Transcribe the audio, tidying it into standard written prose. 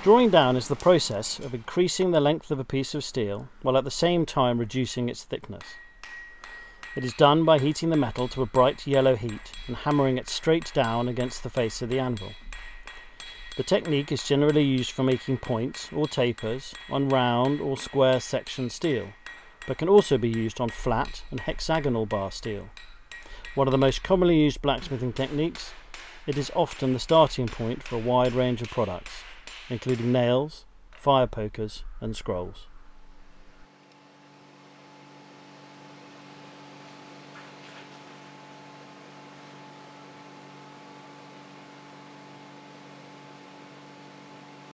Drawing down is the process of increasing the length of a piece of steel while at the same time reducing its thickness. It is done by heating the metal to a bright yellow heat and hammering it straight down against the face of the anvil. The technique is generally used for making points or tapers on round or square section steel, but can also be used on flat and hexagonal bar steel. One of the most commonly used blacksmithing techniques, it is often the starting point for a wide range of products, including nails, fire pokers and scrolls.